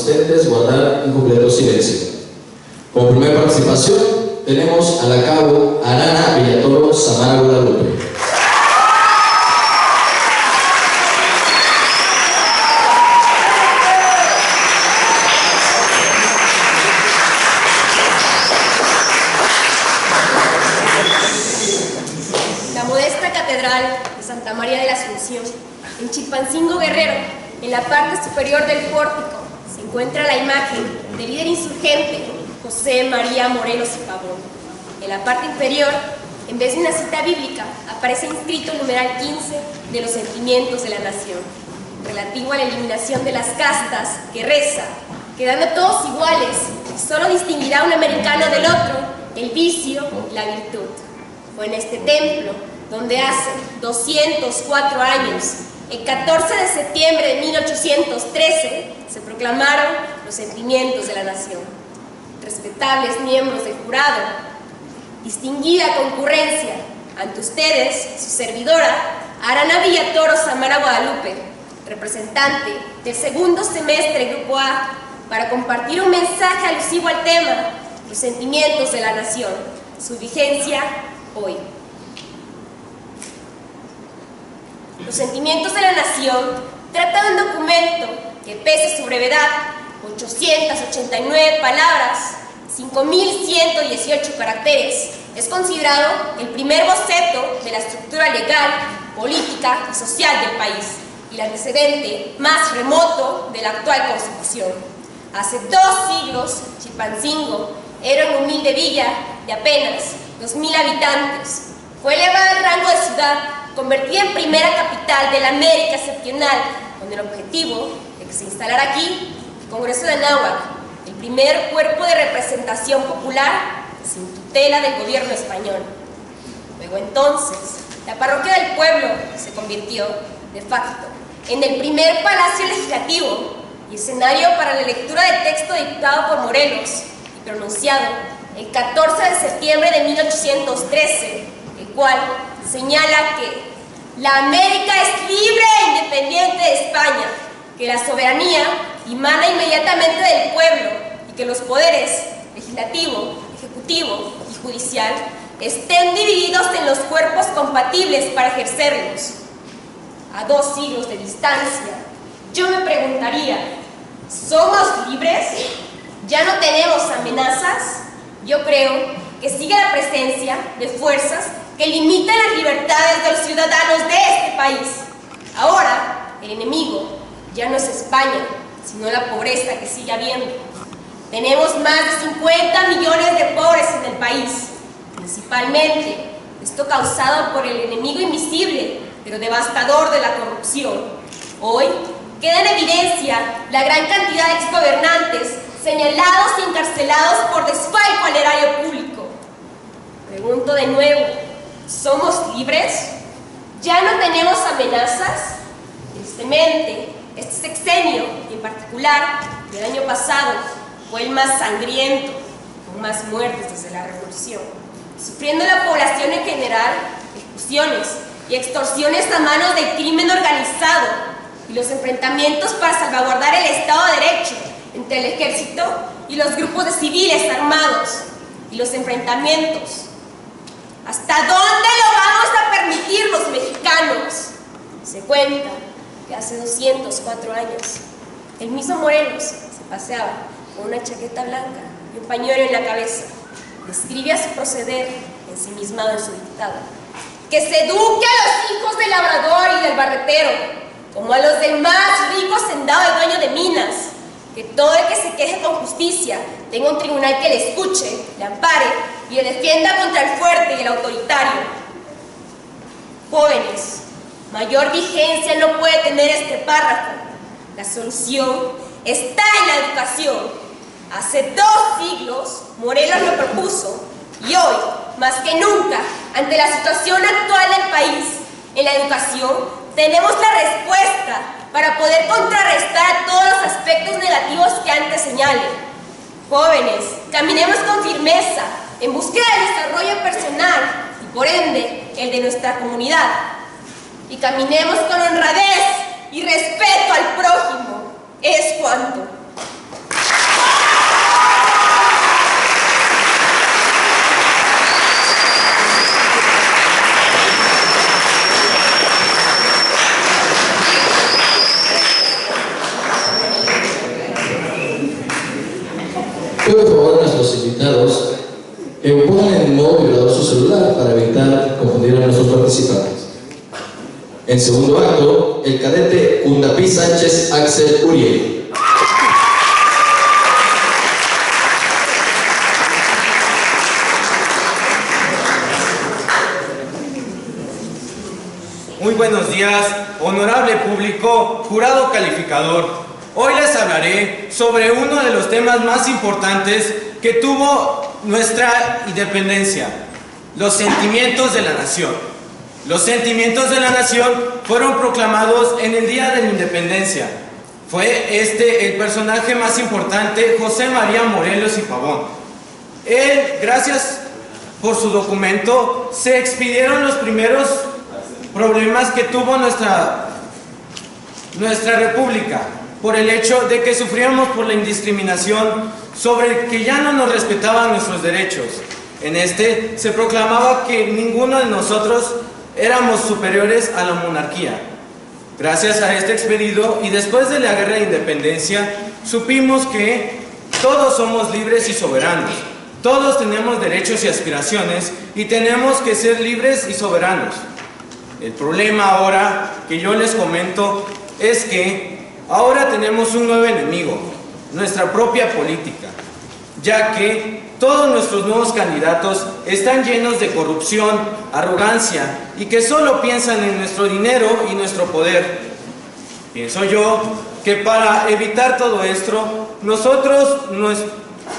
asistentes guardar un completo silencio. Como primera participación tenemos a la cabo Arana Villatoro Samara Guadalupe. La modesta catedral de Santa María de la Asunción, en Chilpancingo, Guerrero, en la parte superior del pórtico, se encuentra la imagen del líder insurgente José María Morelos y Pavón. En la parte inferior, en vez de una cita bíblica, aparece inscrito el numeral 15 de los sentimientos de la nación, relativo a la eliminación de las castas, que reza: quedando todos iguales, solo distinguirá un americano del otro el vicio y la virtud. Fue en este templo donde hace 204 años, el 14 de septiembre de 1813, se proclamaron los sentimientos de la nación. Respetables miembros del jurado, distinguida concurrencia, ante ustedes, su servidora, Arana Villatoro Samara Guadalupe, representante del segundo semestre Grupo A, para compartir un mensaje alusivo al tema, los sentimientos de la nación, su vigencia hoy. Los sentimientos de la nación trata de un documento que, pese a su brevedad, 889 palabras, 5.118 caracteres, es considerado el primer boceto de la estructura legal, política y social del país y el antecedente más remoto de la actual Constitución. Hace 2 siglos, Chilpancingo era una humilde villa de apenas 2.000 habitantes. Fue elevada al rango de ciudad, convertida en primera capital de la América Septentrional, con el objetivo de que se instalara aquí el Congreso de Anáhuac, el primer cuerpo de representación popular sin tutela del gobierno español. Luego entonces, la parroquia del pueblo se convirtió, de facto, en el primer palacio legislativo y escenario para la lectura del texto dictado por Morelos y pronunciado el 14 de septiembre de 1813, el cual señala que la América es libre e independiente de España, que la soberanía emana inmediatamente del pueblo y que los poderes legislativo, ejecutivo y judicial estén divididos en los cuerpos compatibles para ejercerlos. A 2 siglos de distancia, yo me preguntaría, ¿somos libres? ¿Ya no tenemos amenazas? Yo creo que sigue la presencia de fuerzas que limitan las libertades de los ciudadanos de este país. Ahora, el enemigo ya no es España, sino la pobreza que sigue habiendo. Tenemos más de 50 millones de pobres en el país, principalmente esto causado por el enemigo invisible, pero devastador de la corrupción. Hoy queda en evidencia la gran cantidad de exgobernantes señalados y encarcelados por desfalco al erario público. Pregunto de nuevo, ¿somos libres? ¿Ya no tenemos amenazas? Tristemente, este sexenio, y en particular el año pasado, fue el más sangriento, con más muertes desde la Revolución, sufriendo la población en general ejecuciones y extorsiones a manos del crimen organizado y los enfrentamientos para salvaguardar el Estado de Derecho entre el ejército y los grupos de civiles armados y los enfrentamientos. ¿Hasta dónde lo vamos a permitir los mexicanos? Se cuenta que hace 204 años el mismo Morelos se paseaba con una chaqueta blanca y un pañuelo en la cabeza. Describe a su proceder ensimismado en su dictado: que se eduque a los hijos del labrador y del barretero, como a los del más rico hacendado y dueño de minas, que todo el que se queje con justicia tenga un tribunal que le escuche, le ampare y le defienda contra el fuerte y el autoritario. Jóvenes, mayor vigencia no puede tener este párrafo. La solución está en la educación. Hace 2 siglos Morelos lo propuso y hoy, más que nunca, ante la situación actual del país, en la educación tenemos la respuesta para poder contrarrestar todos los aspectos negativos que antes señalé. Jóvenes, caminemos con firmeza en búsqueda del desarrollo personal y por ende el de nuestra comunidad. Y caminemos con honradez y respeto al prójimo. Es cuanto. celular para evitar confundir a nuestros participantes. En segundo acto, el cadete Undapi Sánchez Axel Uriel. Muy buenos días, honorable público, jurado calificador. Hoy les hablaré sobre uno de los temas más importantes que tuvo nuestra independencia, los sentimientos de la nación. Los sentimientos de la nación fueron proclamados en el Día de la Independencia. Fue el personaje más importante, José María Morelos y Pavón. Él, gracias por su documento, se expidieron los primeros problemas que tuvo nuestra república, por el hecho de que sufríamos por la indiscriminación, sobre que ya no nos respetaban nuestros derechos. En se proclamaba que ninguno de nosotros éramos superiores a la monarquía. Gracias a este expedido y después de la guerra de independencia, supimos que todos somos libres y soberanos. Todos tenemos derechos y aspiraciones y tenemos que ser libres y soberanos. El problema ahora que yo les comento es que ahora tenemos un nuevo enemigo, nuestra propia política, ya que todos nuestros nuevos candidatos están llenos de corrupción, arrogancia y que solo piensan en nuestro dinero y nuestro poder. Pienso yo que para evitar todo esto, nosotros,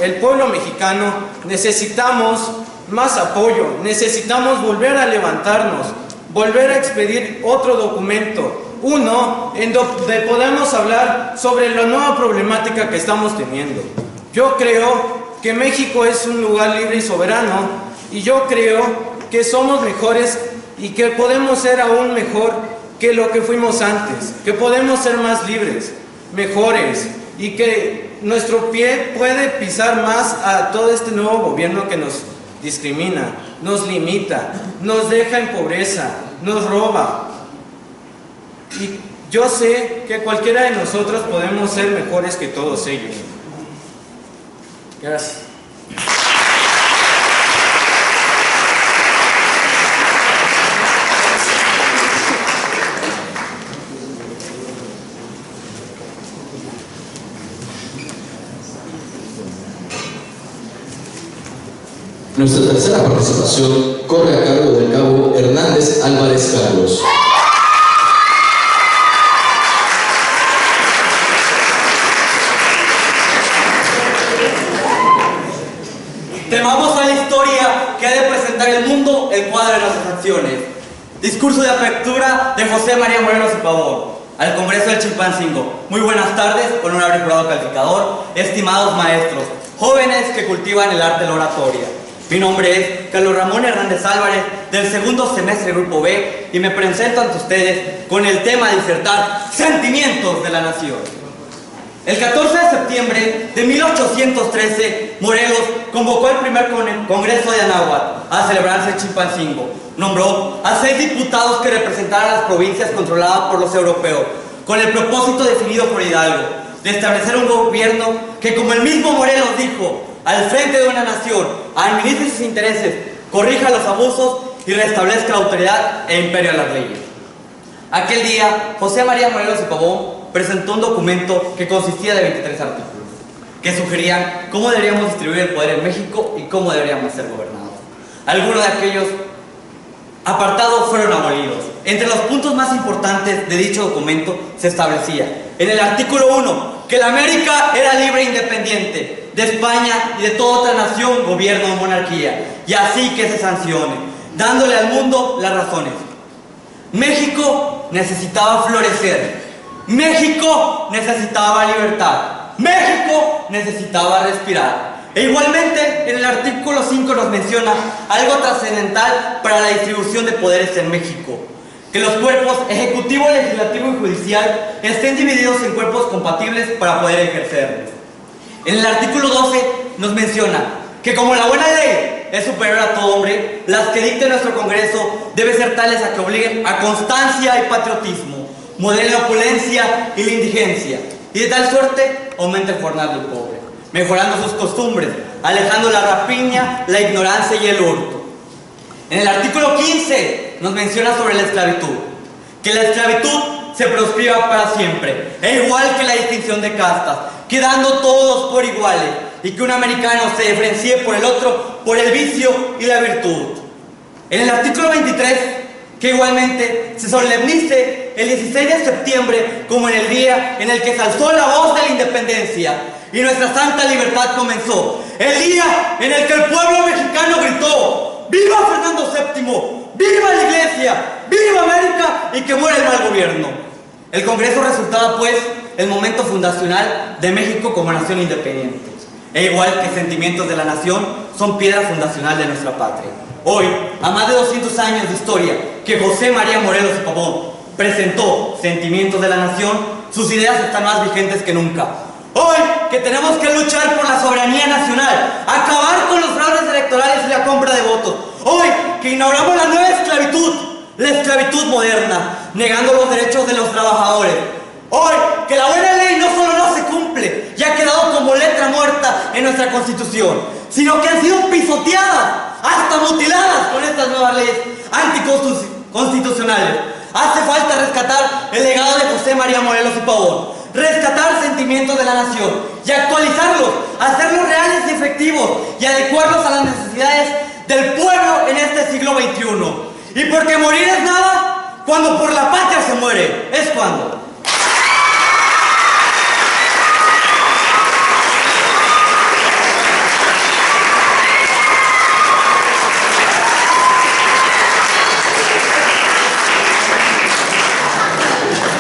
el pueblo mexicano, necesitamos más apoyo, necesitamos volver a levantarnos, volver a expedir otro documento, uno en donde podamos hablar sobre la nueva problemática que estamos teniendo. Yo creo que México es un lugar libre y soberano, y yo creo que somos mejores y que podemos ser aún mejor que lo que fuimos antes, que podemos ser más libres, mejores, y que nuestro pie puede pisar más a todo este nuevo gobierno que nos discrimina, nos limita, nos deja en pobreza, nos roba. Y yo sé que cualquiera de nosotros podemos ser mejores que todos ellos. Gracias. Nuestra tercera participación corre a cargo del cabo Hernández Álvarez Carlos. Temamos a la historia que ha de presentar el mundo el cuadro de nuestras acciones. Discurso de apertura de José María Morelos y Pavón al Congreso del Chilpancingo. Muy buenas tardes, honorable jurado calificador, estimados maestros, jóvenes que cultivan el arte de la oratoria. Mi nombre es Carlos Ramón Hernández Álvarez, del segundo semestre Grupo B, y me presento ante ustedes con el tema de disertar Sentimientos de la Nación. El 14 de septiembre de 1813, Morelos convocó el primer Congreso de Anáhuac a celebrarse en Chilpancingo. Nombró a 6 diputados que representaran las provincias controladas por los europeos, con el propósito definido por Hidalgo, de establecer un gobierno que, como el mismo Morelos dijo, al frente de una nación, administre sus intereses, corrija los abusos y restablezca la autoridad e imperio de las leyes. Aquel día, José María Morelos y Pavón presentó un documento que consistía de 23 artículos, que sugerían cómo deberíamos distribuir el poder en México y cómo deberíamos ser gobernados. Algunos de aquellos apartados fueron abolidos. Entre los puntos más importantes de dicho documento se establecía, en el artículo 1, que la América era libre e independiente de España y de toda otra nación, gobierno o monarquía, y así que se sancione, dándole al mundo las razones. México necesitaba florecer, México necesitaba libertad, México necesitaba respirar. E igualmente, en el artículo 5 nos menciona algo trascendental para la distribución de poderes en México: que los cuerpos ejecutivo, legislativo y judicial estén divididos en cuerpos compatibles para poder ejercerlos. En el artículo 12 nos menciona que como la buena ley es superior a todo hombre, las que dicte nuestro Congreso deben ser tales a que obliguen a constancia y patriotismo, moderen la opulencia y la indigencia, y de tal suerte aumente el jornal del pobre, mejorando sus costumbres, alejando la rapiña, la ignorancia y el hurto. En el artículo 15 nos menciona sobre la esclavitud, que la esclavitud se proscriba para siempre, e igual que la distinción de castas, quedando todos por iguales, y que un americano se diferencie por el otro por el vicio y la virtud. En el artículo 23, que igualmente se solemnice el 16 de septiembre como en el día en el que se alzó la voz de la independencia y nuestra santa libertad comenzó, el día en el que el pueblo mexicano gritó: ¡Viva Fernando VII! ¡Viva la Iglesia! ¡Viva América! Y que muera el mal gobierno. El Congreso resultaba pues el momento fundacional de México como nación independiente, e igual que sentimientos de la nación son piedra fundacional de nuestra patria. Hoy, a más de 200 años de historia que José María Morelos y Pavón presentó Sentimientos de la Nación, sus ideas están más vigentes que nunca. Hoy que tenemos que luchar por la soberanía nacional, acabar con los fraudes electorales y la compra de votos. Hoy que inauguramos la nueva esclavitud, la esclavitud moderna, negando los derechos de los trabajadores. Hoy que la buena ley no solo no se cumple y ha quedado como letra muerta en nuestra Constitución, sino que han sido pisoteadas, hasta mutiladas con estas nuevas leyes anticonstitucionales. Hace falta rescatar el legado de José María Morelos y Pavón, rescatar Sentimientos de la Nación y actualizarlos, hacerlos reales y efectivos y adecuarlos a las necesidades del pueblo en este siglo XXI. Y porque morir es nada, cuando por la patria se muere, es cuando.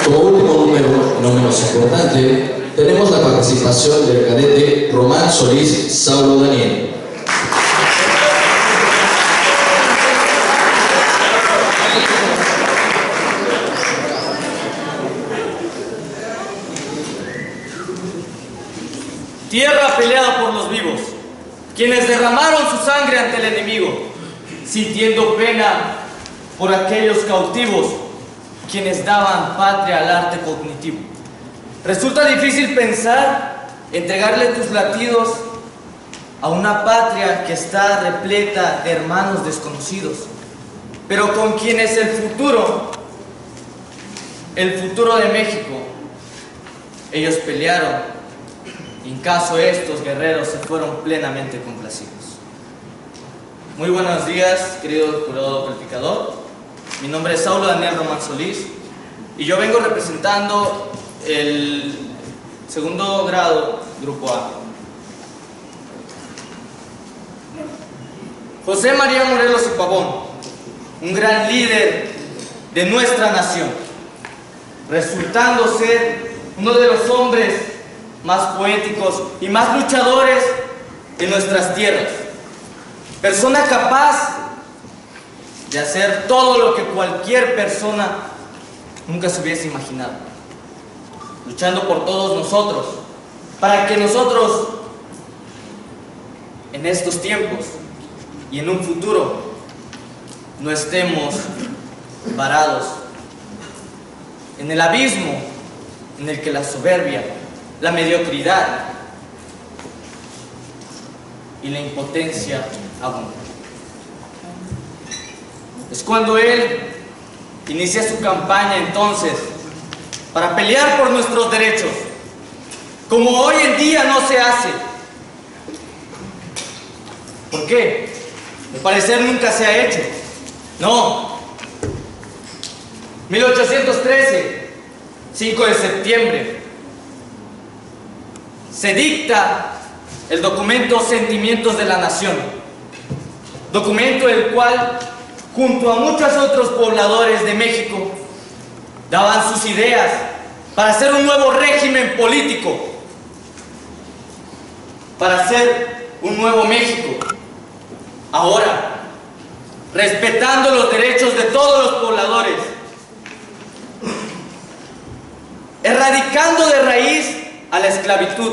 Como último número, no menos importante, tenemos la participación del cadete Román Solís Saulo Daniel. Tierra peleada por los vivos, quienes derramaron su sangre ante el enemigo, sintiendo pena por aquellos cautivos, quienes daban patria al arte cognitivo. Resulta difícil pensar entregarle tus latidos a una patria que está repleta de hermanos desconocidos, pero con quienes el futuro de México, ellos pelearon, y en caso estos guerreros se fueron plenamente complacidos. Muy buenos días, querido jurado calificador. Mi nombre es Saulo Daniel Román Solís y yo vengo representando el segundo grado, Grupo A. José María Morelos y Pavón, un gran líder de nuestra nación, resultando ser uno de los hombres más poéticos y más luchadores de nuestras tierras. Persona capaz de hacer todo lo que cualquier persona nunca se hubiese imaginado, luchando por todos nosotros, para que nosotros en estos tiempos y en un futuro no estemos varados en el abismo en el que la soberbia, la mediocridad y la impotencia abundan. Es cuando él inicia su campaña entonces para pelear por nuestros derechos, como hoy en día no se hace. ¿Por qué? Al parecer nunca se ha hecho. No. 1813, 5 de septiembre, se dicta el documento Sentimientos de la Nación, documento el cual, junto a muchos otros pobladores de México, daban sus ideas para hacer un nuevo régimen político, para hacer un nuevo México. Ahora, respetando los derechos de todos los pobladores, erradicando de raíz a la esclavitud,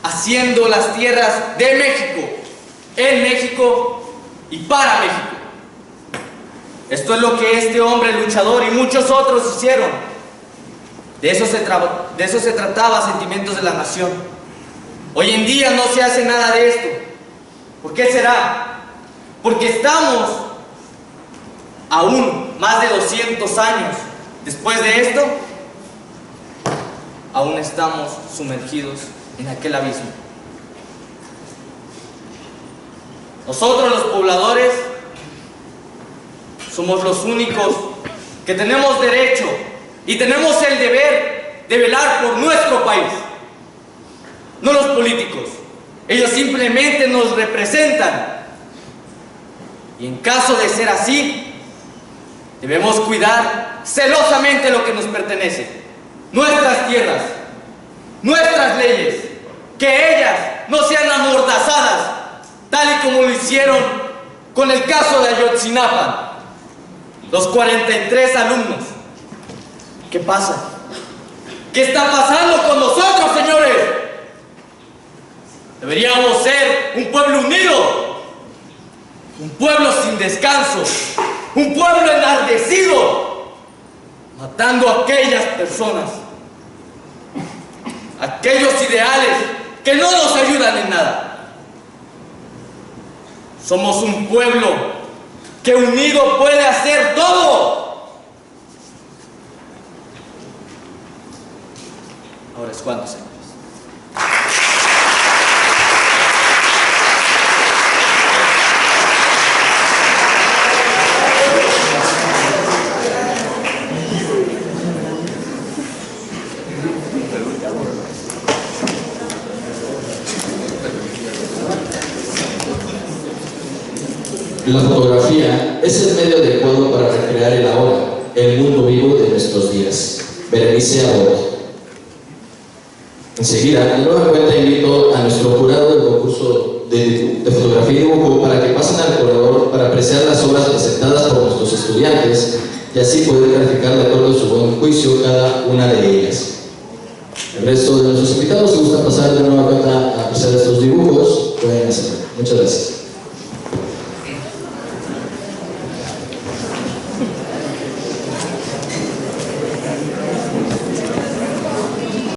haciendo las tierras de México, en México y para México. Esto es lo que este hombre luchador y muchos otros hicieron. De eso se trataba Sentimientos de la Nación. Hoy en día no se hace nada de esto. ¿Por qué será? porque estamos aún más de 200 años después de esto, aún estamos sumergidos en aquel abismo. Nosotros los pobladores somos los únicos que tenemos derecho y tenemos el deber de velar por nuestro país. No los políticos, ellos simplemente nos representan. Y en caso de ser así, debemos cuidar celosamente lo que nos pertenece, nuestras tierras, nuestras leyes, que ellas no sean amordazadas, tal y como lo hicieron con el caso de Ayotzinapa. Los 43 alumnos. ¿Qué pasa? ¿Qué está pasando con nosotros, señores? Deberíamos ser un pueblo unido, un pueblo sin descanso, un pueblo enardecido, matando a aquellas personas, aquellos ideales que no nos ayudan en nada. Somos un pueblo que unido puede hacer todo. Ahora es cuando, señores. La fotografía es el medio adecuado para recrear el ahora, el mundo vivo de nuestros días. Berenice Abot. Enseguida, en nueva cuenta invito a nuestro jurado del concurso de fotografía y dibujo para que pasen al corredor para apreciar las obras presentadas por nuestros estudiantes y así poder calificar de acuerdo a su buen juicio cada una de ellas. El resto de nuestros invitados, si gusta pasar de nueva cuenta a